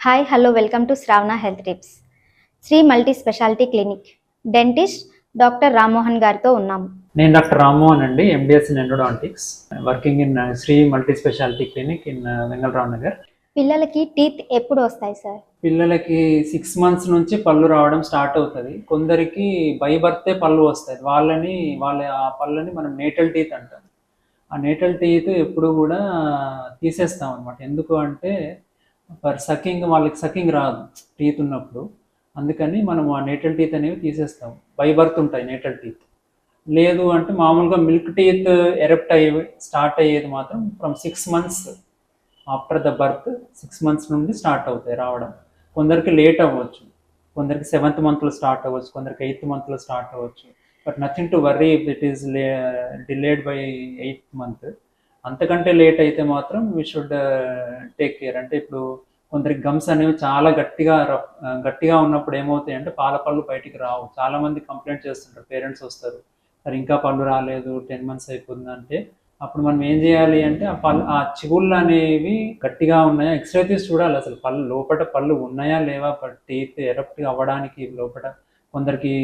Hi hello welcome to Sravana health tips. Sri multi speciality clinic dentist doctor Rammohan గారితో ఉన్నాము. నేను doctor Rammohan అండి, MDS in endodontics, working in Sri multi speciality clinic in Vengalarao Nagar. పిల్లలకి teeth ఎప్పుడు వస్తాయి sir? పిల్లలకి 6 months నుంచి పళ్ళు రావడం స్టార్ట్ అవుతుంది. కొందరికి బై బర్తే పళ్ళు వస్తాయి. వాళ్ళ ఆ పళ్ళని మనం నేటల్ టీత్ అంటాం. ఆ నేటల్ టీత్ ఎప్పుడు కూడా తీసేస్తాం అనమాట. ఎందుకు అంటే వాళ్ళకి సకింగ్ రాదు టీత్ ఉన్నప్పుడు. అందుకని మనం ఆ నేటల్ టీత్ అనేవి తీసేస్తాం. బై బర్త్ ఉంటాయి నేటల్ టీత్. లేదు అంటే మామూలుగా మిల్క్ టీత్ ఎరప్ట్ స్టార్ట్ అయ్యేది మాత్రం from 6 months after the birth. 6 months నుండి స్టార్ట్ అవుతాయి రావడం. కొందరికి లేట్ అవ్వచ్చు, కొందరికి 7th monthలో స్టార్ట్ అవ్వచ్చు, కొందరికి 8th monthలో స్టార్ట్ అవ్వచ్చు. But nothing to worry if it is delayed by 8th month. అంతకంటే లేట్ అయితే మాత్రం వీ షుడ్ టేక్ కేర్. అంటే ఇప్పుడు కొందరికి గమ్స్ అనేవి చాలా గట్టిగా ఉన్నప్పుడు ఏమవుతాయి అంటే పాల పళ్ళు బయటికి రావు. చాలా మంది కంప్లైంట్ చేస్తుంటారు, పేరెంట్స్ వస్తారు, మరి ఇంకా పళ్ళు రాలేదు 10 months అయిపోతుందంటే. అప్పుడు మనం ఏం చేయాలి అంటే ఆ చిగుళ్ళు అనేవి గట్టిగా ఉన్నాయా ఎక్స్రే తీసి చూడాలి. అసలు లోపల పళ్ళు ఉన్నాయా లేవా, టీత్ ఎరప్ట్ అవ్వడానికి లోపల. కొందరికి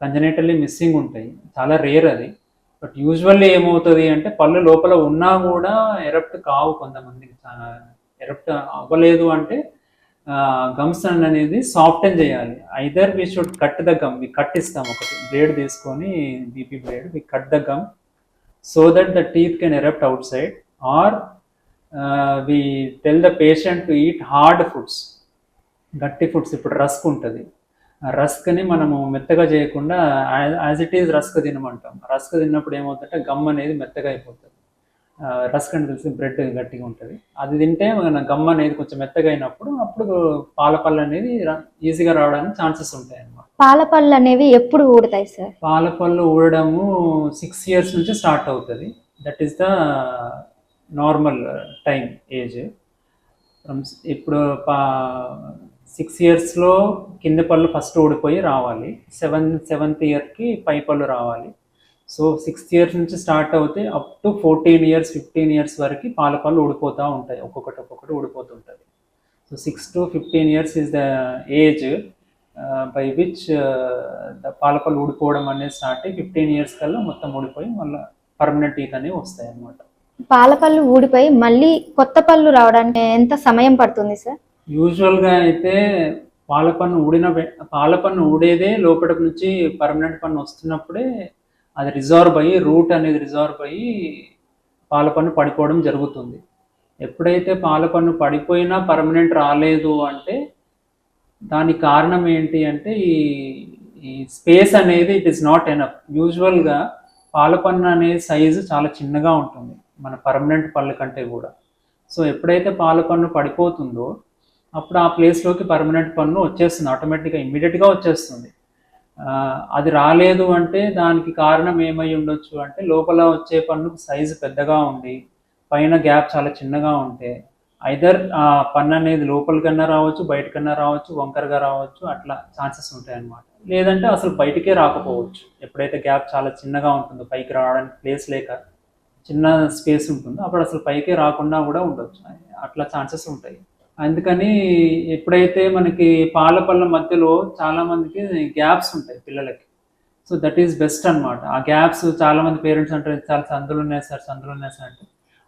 కంజనైటల్లీ మిస్సింగ్ ఉంటాయి, చాలా రేర్ అది. బట్ యూజువల్లీ ఏమవుతుంది అంటే పళ్ళు లోపల ఉన్నా కూడా ఎరప్ట్ కావు. కొంతమందికి ఎరప్ట్ అవ్వలేదు అంటే గమ్స్ అనేది సాఫ్టెన్ చేయాలి. Either we should cut the gum. Cut ఇస్తాం, ఒకటి బ్లేడ్ తీసుకొని BP blade, we cut the gum so that the teeth can erupt outside, or we tell the patient to eat hard foods, గట్టి foods. ఇప్పుడు rusk ఉంటుంది, ఆ రస్క్ని మనము మెత్తగా చేయకుండా యాజ్ ఇట్ ఈజ్ రస్క్ తినమంటాం. రస్క్ తిన్నప్పుడు ఏమవుతుందంటే గమ్ అనేది మెత్తగా అయిపోతుంది. రస్క్ అని తెలిసి బ్రెడ్ గట్టిగా ఉంటుంది, అది తింటే మన గమ్ అనేది కొంచెం మెత్తగా అయినప్పుడు అప్పుడు పాల పళ్ళు అనేది ఈజీగా రావడానికి ఛాన్సెస్ ఉంటాయి అన్నమాట. పాల పళ్ళు అనేవి ఎప్పుడు ఊడతాయి సార్? పాల పళ్ళు ఊడడము 6 years నుంచి స్టార్ట్ అవుతుంది. That is the normal time age. ఇప్పుడు 6 yearsలో కింద పళ్ళు ఫస్ట్ ఊడిపోయి రావాలి. 7th yearకి పై పళ్ళు రావాలి. సో 6th year నుంచి స్టార్ట్ అవుతే అప్ టు 14 years 15 years వరకు పాల పళ్ళు ఊడిపోతూ ఉంటాయి, ఒక్కొక్కటి ఊడిపోతుంటుంది. So 6 to 15 years is the age by which the పాల పళ్ళు ఊడిపోవడం అనేది స్టార్ట్ అయ్యి 15 years కల్లా మొత్తం ఊడిపోయి మళ్ళీ పర్మనెంట్ టీత్ అనేవి వస్తాయి అన్నమాట. పాల పళ్ళు ఊడిపోయి మళ్ళీ కొత్త పళ్ళు రావడానికి ఎంత సమయం పడుతుంది సార్? యూజువల్గా అయితే పాల పన్ను ఊడేదే లోపల నుంచి పర్మనెంట్ పన్ను వస్తున్నప్పుడే అది రూట్ అనేది రిజార్వ్ అయ్యి పాల పన్ను పడిపోవడం జరుగుతుంది. ఎప్పుడైతే పాల పన్ను పడిపోయినా పర్మనెంట్ రాలేదు అంటే దానికి కారణం ఏంటి అంటే ఈ స్పేస్ అనేది ఇట్ ఈస్ నాట్ ఎనఫ్. యూజువల్గా పాల పన్ను అనే సైజు చాలా చిన్నగా ఉంటుంది మన పర్మనెంట్ పళ్ళ కంటే కూడా. సో ఎప్పుడైతే పాల పన్ను పడిపోతుందో అప్పుడు ఆ ప్లేస్లోకి పర్మనెంట్ పన్ను వచ్చేస్తుంది, ఆటోమేటిక్గా ఇమ్మీడియట్గా వచ్చేస్తుంది. అది రాలేదు అంటే దానికి కారణం ఏమై ఉండొచ్చు అంటే లోపల వచ్చే పన్ను సైజు పెద్దగా ఉండి పైన గ్యాప్ చాలా చిన్నగా ఉంటే ఐదర్ ఆ పన్ను అనేది లోపలికన్నా రావచ్చు, బయటకన్నా రావచ్చు, వంకరగా రావచ్చు, అట్లా ఛాన్సెస్ ఉంటాయి అన్నమాట. లేదంటే అసలు బయటికే రాకపోవచ్చు. ఎప్పుడైతే గ్యాప్ చాలా చిన్నగా ఉంటుందో, పైకి రావడానికి ప్లేస్ లేక చిన్న స్పేస్ ఉంటుందో అప్పుడు అసలు పైకే రాకుండా కూడా ఉండొచ్చు. అట్లా ఛాన్సెస్ ఉంటాయి. అందుకని ఎప్పుడైతే మనకి పాల పళ్ళ మధ్యలో చాలా మందికి గ్యాప్స్ ఉంటాయి పిల్లలకి, సో దట్ ఈస్ బెస్ట్ అనమాట. ఆ గ్యాప్స్ చాలా మంది పేరెంట్స్ అంటారు చాలా సందులు ఉన్నాయి సార్ అంటే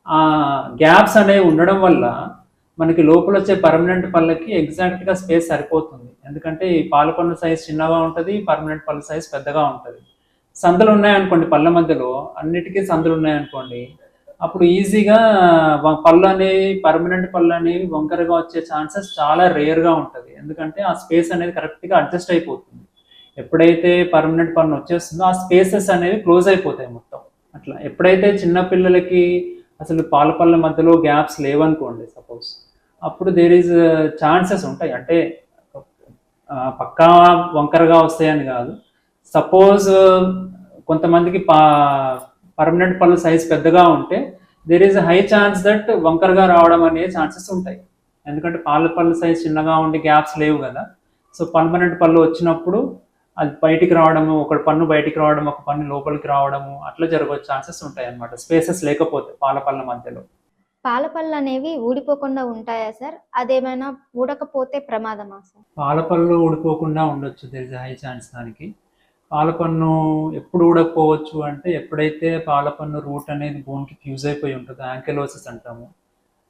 ఆ గ్యాప్స్ అనేవి ఉండడం వల్ల మనకి లోపల వచ్చే పర్మనెంట్ పళ్ళకి ఎగ్జాక్ట్గా స్పేస్ సరిపోతుంది. ఎందుకంటే ఈ పాల పన్ను సైజ్ చిన్నగా ఉంటుంది, పర్మనెంట్ పళ్ళ సైజ్ పెద్దగా ఉంటుంది. సందులు ఉన్నాయనుకోండి పళ్ళ మధ్యలో, అన్నిటికీ సందులు ఉన్నాయనుకోండి, అప్పుడు ఈజీగా పర్మనెంట్ పళ్ళు అనేవి వంకరగా వచ్చే ఛాన్సెస్ చాలా రేర్గా ఉంటుంది. ఎందుకంటే ఆ స్పేస్ అనేది కరెక్ట్గా అడ్జస్ట్ అయిపోతుంది. ఎప్పుడైతే పర్మనెంట్ పన్ను వచ్చేస్తుందో ఆ స్పేసెస్ అనేవి క్లోజ్ అయిపోతాయి మొత్తం. అట్లా ఎప్పుడైతే చిన్న పిల్లలకి అసలు పాల పళ్ళ మధ్యలో గ్యాప్స్ లేవనుకోండి సపోజ్, అప్పుడు దేర్ ఈజ్ ఛాన్సెస్ ఉంటాయి. అంటే పక్కా వంకరగా వస్తాయని కాదు. సపోజ్ కొంతమందికి పర్మనెంట్ పళ్ళు సైజ్ పెద్దగా ఉంటే there is high chance that వంకరగా రావడం అనే ఛాన్సెస్ ఉంటాయి. ఎందుకంటే పాల పళ్ళు సైజ్ చిన్నగా ఉండి గ్యాప్స్ లేవు కదా. సో పర్మనెంట్ పళ్ళు వచ్చినప్పుడు అది బయటికి రావడము, ఒక పన్ను బయటికి రావడం, ఒక పన్ను లోపలికి రావడము, అట్లా జరగవచ్చు ఛాన్సెస్ ఉంటాయి అన్నమాట, స్పేసెస్ లేకపోతే పాల పళ్ళ మధ్యలో. పాల పళ్ళు అనేవి ఊడిపోకుండా ఉంటాయా సార్? అదేమైనా ఊడకపోతే ప్రమాదమా సార్? పాలపళ్ళు ఊడిపోకుండా ఉండొచ్చు, దెర్ ఇస్ హై ఛాన్స్ దానికి. పాలపన్ను ఎప్పుడు ఊడకపోవచ్చు అంటే ఎప్పుడైతే పాలపన్ను రూట్ అనేది బోన్కి ఫ్యూజ్ అయిపోయి ఉంటుందో, యాంకెలోసిస్ అంటాము.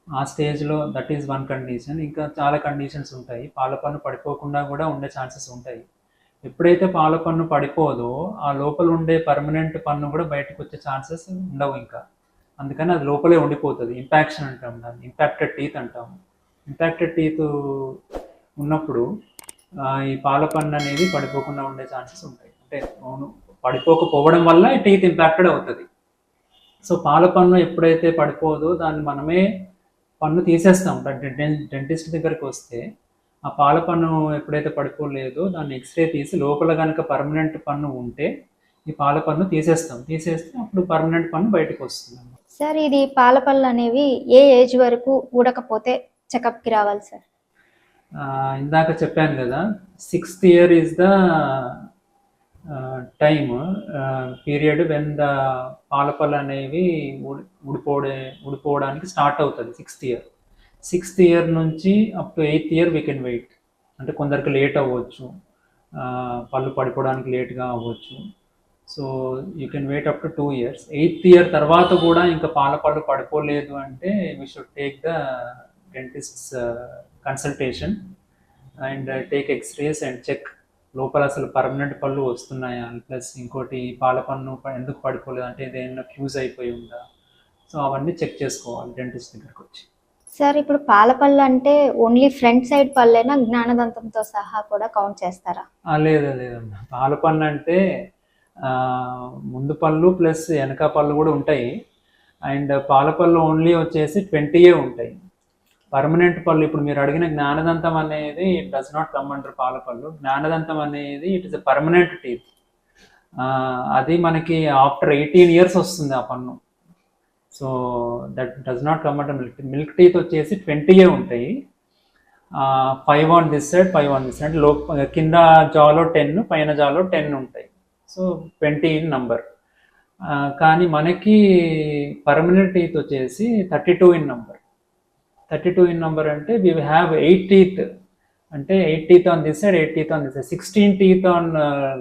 ఆ స్టేజ్లో దట్ ఈస్ వన్ కండిషన్. ఇంకా చాలా కండిషన్స్ ఉంటాయి. పాలపన్ను పడిపోకుండా కూడా ఉండే ఛాన్సెస్ ఉంటాయి. ఎప్పుడైతే పాలపన్ను పడిపోదో ఆ లోపల ఉండే పర్మనెంట్ పన్ను కూడా బయటకు వచ్చే ఛాన్సెస్ ఉండవు ఇంకా. అందుకని అది లోపలే ఉండిపోతుంది. ఇంపాక్షన్ అంటాం దాన్ని, ఇంపాక్టెడ్ టీత్ అంటాము. ఇంపాక్టెడ్ టీత్ ఉన్నప్పుడు ఈ పాలపన్ను అనేది పడిపోకుండా ఉండే ఛాన్సెస్ ఉంటాయి. అంటే పడిపోకపోవడం వల్ల ఈ టీత్ ఇంపాక్టెడ్ అవుతుంది. సో పాలపన్ను ఎప్పుడైతే పడిపోదో దాన్ని మనమే పన్ను తీసేస్తాం. డెంటిస్ట్ దగ్గరికి వస్తే ఆ పాలపన్ను ఎప్పుడైతే పడిపోలేదో దాన్ని ఎక్స్రే తీసి లోపల కనుక పర్మనెంట్ పన్ను ఉంటే ఈ పాలపన్ను తీసేస్తే అప్పుడు పర్మనెంట్ పన్ను బయటకు వస్తుంది. సార్, ఇది పాల పళ్ళు అనేవి ఏ ఏజ్ వరకు ఊడకపోతే చెకప్కి రావాలి సార్? ఇందాక చెప్పాను కదా, 6th year is the time period when the పాలపళ్ళు అనేవి ఊడిపోవడానికి స్టార్ట్ అవుతుంది. 6th year నుంచి up to 8th year we can wait. అంటే కొందరికి లేట్ అవ్వచ్చు, పళ్ళు పడిపోవడానికి లేట్గా అవ్వచ్చు. So you can wait up to 2 years. 8th year తర్వాత కూడా ఇంకా పాలపళ్ళు పడిపోలేదు అంటే we should take the dentists consultation and take x-rays and check లోపల అసలు పర్మనెంట్ పళ్ళు వస్తున్నాయా, ప్లస్ ఇంకోటి పాలపన్ను ఎందుకు పడిపోలేదు అంటే ఏదైనా ఫ్యూజ్ అయిపోయి ఉందా. సో అవన్నీ చెక్ చేసుకోవాలి డెంటిస్ట్ దగ్గరికి వచ్చి. సార్, ఇప్పుడు పాల పళ్ళు అంటే ఓన్లీ ఫ్రంట్ సైడ్ పళ్ళేనా, జ్ఞానదంతంతో సహా కూడా కౌంట్ చేస్తారా? లేదమ్మా, పాలపన్ను అంటే ముందు పళ్ళు ప్లస్ వెనక పళ్ళు కూడా ఉంటాయి. అండ్ పాలపళ్ళు ఓన్లీ వచ్చేసి 20 ఉంటాయి. పర్మనెంట్ పళ్ళు ఇప్పుడు మీరు అడిగిన జ్ఞానదంతం అనేది it does not come under పాలపళ్ళు. జ్ఞానదంతం అనేది it is a permanent teeth. అది మనకి ఆఫ్టర్ 18 years వస్తుంది ఆ పన్ను. So that does not come under milk teeth వచ్చేసి 20 ఉంటాయి. 5 on this side, 5 on this side. కింద జాలో 10, పైన జాలో 10 ఉంటాయి. So 20 in number. కానీ మనకి పర్మనెంట్ టీత్ వచ్చేసి 32 in number. 32 in number అంటే వీ హ్యావ్ 8 teeth. అంటే 8 teeth on this side, 8 teeth on this side. 16 teeth on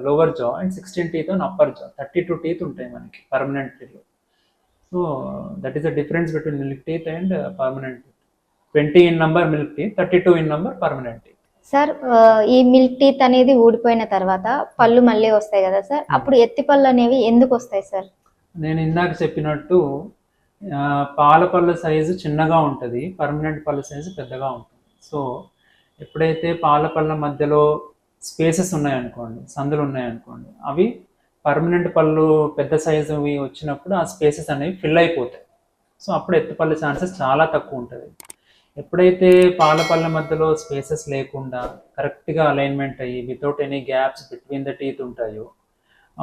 lower jaw and 16 teeth on upper jaw. 32 teeth ఉంటాయి మనకి permanent teeth. So that is the difference between milk teeth and permanent teeth. 20 in number milk teeth, 32 in number permanent teeth. Sir, ఈ milk teeth అనేది ఊడిపోయిన తర్వాత పళ్ళు మళ్ళీ వస్తాయి కదా sir, అప్పుడు ఎత్తి పళ్ళు అనేవి ఎందుకు వస్తాయి సార్? నేను ఇందాక చెప్పినట్టు పాలపళ్ళ సైజు చిన్నగా ఉంటుంది, పర్మనెంట్ పళ్ళ సైజు పెద్దగా ఉంటుంది. సో ఎప్పుడైతే పాలపళ్ళ మధ్యలో స్పేసెస్ ఉన్నాయనుకోండి, సందులు ఉన్నాయనుకోండి, అవి పర్మనెంట్ పళ్ళు పెద్ద సైజు వచ్చినప్పుడు ఆ స్పేసెస్ అనేవి ఫిల్ అయిపోతాయి. సో అప్పుడు ఎత్తిపళ్ళ ఛాన్సెస్ చాలా తక్కువ ఉంటుంది. ఎప్పుడైతే పాలపళ్ళ మధ్యలో స్పేసెస్ లేకుండా కరెక్ట్గా అలైన్మెంట్ అయ్యి without any gaps between the teeth ఉంటాయో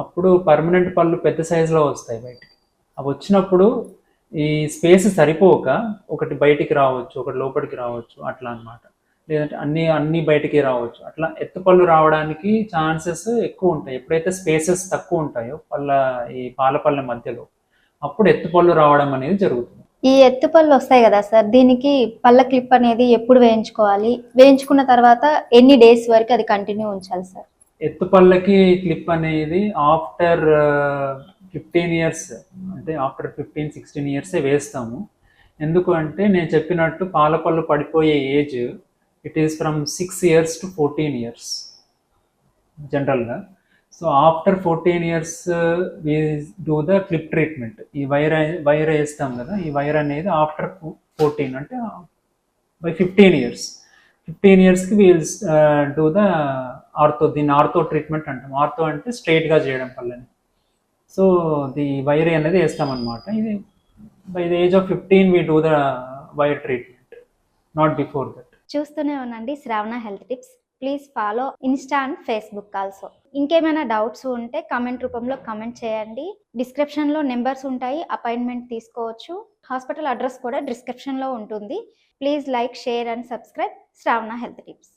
అప్పుడు పర్మనెంట్ పళ్ళు పెద్ద సైజులో వస్తాయి బయటికి. అవి వచ్చినప్పుడు ఈ స్పేస్ సరిపోక ఒకటి బయటికి రావచ్చు, ఒకటి లోపలికి రావచ్చు, అట్లా అన్నమాట. లేదంటే అన్ని బయటికి రావచ్చు. అట్లా ఎత్తుపళ్ళు రావడానికి ఛాన్సెస్ ఎక్కువ ఉంటాయి. ఎప్పుడైతే స్పేసెస్ తక్కువ ఉంటాయో ఈ పాలపళ్ళ మధ్యలో అప్పుడు ఎత్తుపళ్ళు రావడం అనేది జరుగుతుంది. ఈ ఎత్తుపళ్ళు వస్తాయి కదా సార్, దీనికి పళ్ళ క్లిప్ అనేది ఎప్పుడు వేయించుకోవాలి? వేయించుకున్న తర్వాత ఎన్ని డేస్ వరకు అది కంటిన్యూ ఉంచాలి సార్? ఎత్తుపళ్ళకి క్లిప్ అనేది ఆఫ్టర్ 15 years, అంటే ఆఫ్టర్ 15-16 years వేస్తాము. ఎందుకు అంటే నేను చెప్పినట్టు పాలపళ్ళు పడిపోయే age it is from 6 years to 14 years జనరల్గా. So after 14 years we do the clip treatment. ఈ వైర్ వేస్తాం కదా, ఈ వైర్ అనేది ఆఫ్టర్ 14 అంటే బై 15 yearsకి వీల్ డూ ద ఆర్థో. దీన్ని ఆర్థో ట్రీట్మెంట్ అంటాం. ఆర్థో అంటే స్ట్రైట్గా చేయడం పళ్ళని. సో ది వైర్ అనేది వేస్తామన్నమాట. ఇది by the age of 15 we do the wire treatment, not before that. చూస్తూనే ఉండండి Shravana health tips. Please follow Insta and Facebook also. ఇంకేమైనా డౌట్స్ ఉంటే కామెంట్ రూపంలో కామెంట్ చేయండి. డిస్క్రిప్షన్లో నెంబర్స్ ఉంటాయి, అపాయింట్మెంట్ తీసుకోవచ్చు. హాస్పిటల్ అడ్రస్ కూడా డిస్క్రిప్షన్లో ఉంటుంది. Please like, share and subscribe Shravana health tips.